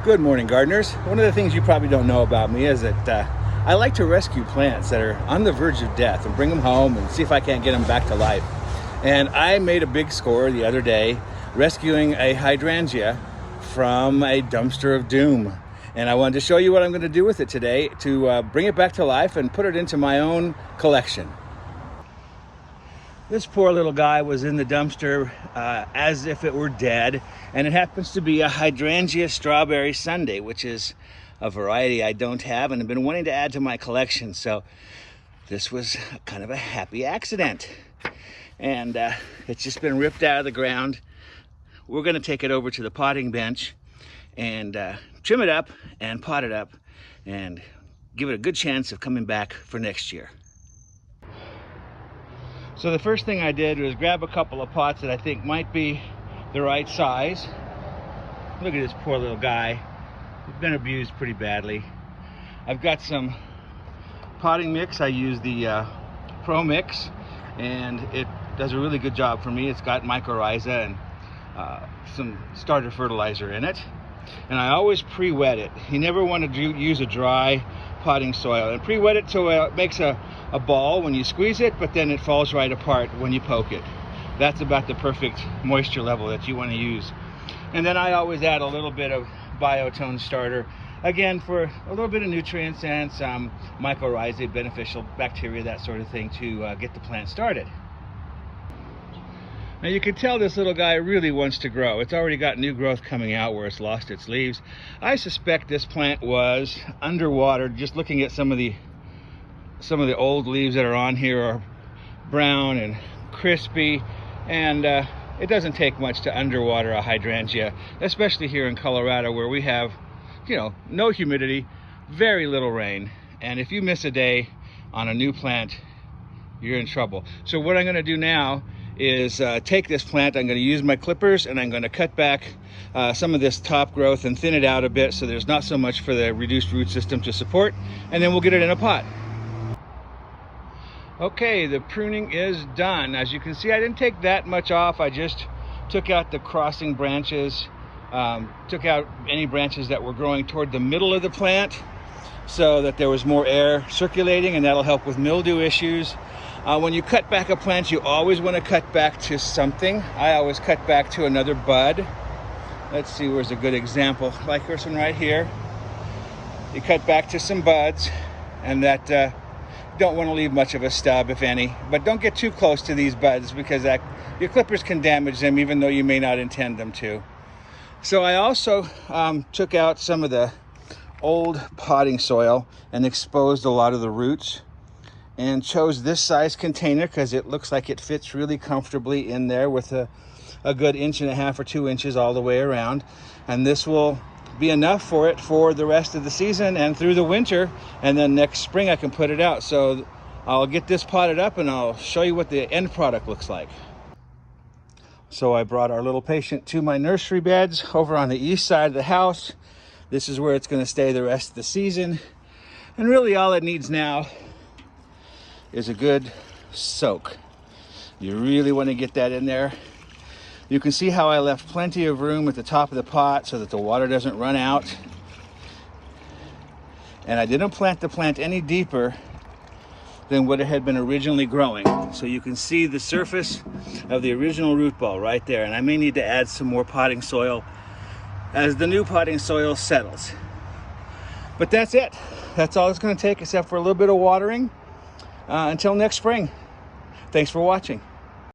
Good morning, gardeners. One of the things you probably don't know about me is that I like to rescue plants that are on the verge of death and bring them home and see if I can't get them back to life. And I made a big score the other day rescuing a hydrangea from a dumpster of doom. And I wanted to show you what I'm going to do with it today to bring it back to life and put it into my own collection. This poor little guy was in the dumpster as if it were dead, and it happens to be a Hydrangea strawberry sundae, which is a variety I don't have and have been wanting to add to my collection. So this was kind of a happy accident, and it's just been ripped out of the ground. We're going to take it over to the potting bench and trim it up and pot it up and give it a good chance of coming back for next year. So the first thing I did was grab a couple of pots that I think might be the right size. Look at this poor little guy. He's been abused pretty badly. I've got some potting mix. I use the Pro Mix, and it does a really good job for me. It's got mycorrhiza and some starter fertilizer in it. And I always pre-wet it. You never want to use a dry potting soil. And pre-wet it so it makes a ball when you squeeze it, but then it falls right apart when you poke it. That's about the perfect moisture level that you want to use. And then I always add a little bit of biotone starter, again for a little bit of nutrients and some mycorrhizae, beneficial bacteria, that sort of thing, to get the plant started. Now you can tell this little guy really wants to grow. It's already got new growth coming out where it's lost its leaves. I suspect this plant was underwater. Just looking at some of the old leaves that are on here are brown and crispy, and it doesn't take much to underwater a hydrangea, especially here in Colorado where we have, no humidity, very little rain, and if you miss a day on a new plant, you're in trouble. So what I'm going to do now is take this plant, I'm going to use my clippers, and I'm going to cut back some of this top growth and thin it out a bit so there's not so much for the reduced root system to support, and then we'll get it in a pot. Okay, the pruning is done. As you can see, I didn't take that much off. I just took out the crossing branches, took out any branches that were growing toward the middle of the plant so that there was more air circulating, and that'll help with mildew issues. When you cut back a plant, you always want to cut back to something. I always cut back to another bud. Let's see, where's a good example? Like this one right here. You cut back to some buds, and that don't want to leave much of a stub, if any, but don't get too close to these buds because your clippers can damage them even though you may not intend them to. So I also took out some of the old potting soil and exposed a lot of the roots, and chose this size container because it looks like it fits really comfortably in there with a good 1.5 inches or 2 inches all the way around. And this will be enough for it for the rest of the season and through the winter, and then next spring I can put it out. So I'll get this potted up and I'll show you what the end product looks like. So I brought our little patient to my nursery beds over on the east side of the house. This is where it's going to stay the rest of the season, and really all it needs now is a good soak. You really want to get that in there. You can see how I left plenty of room at the top of the pot so that the water doesn't run out. And I didn't plant the plant any deeper than what it had been originally growing. So you can see the surface of the original root ball right there. And I may need to add some more potting soil as the new potting soil settles. But that's it. That's all it's going to take, except for a little bit of watering until next spring. Thanks for watching.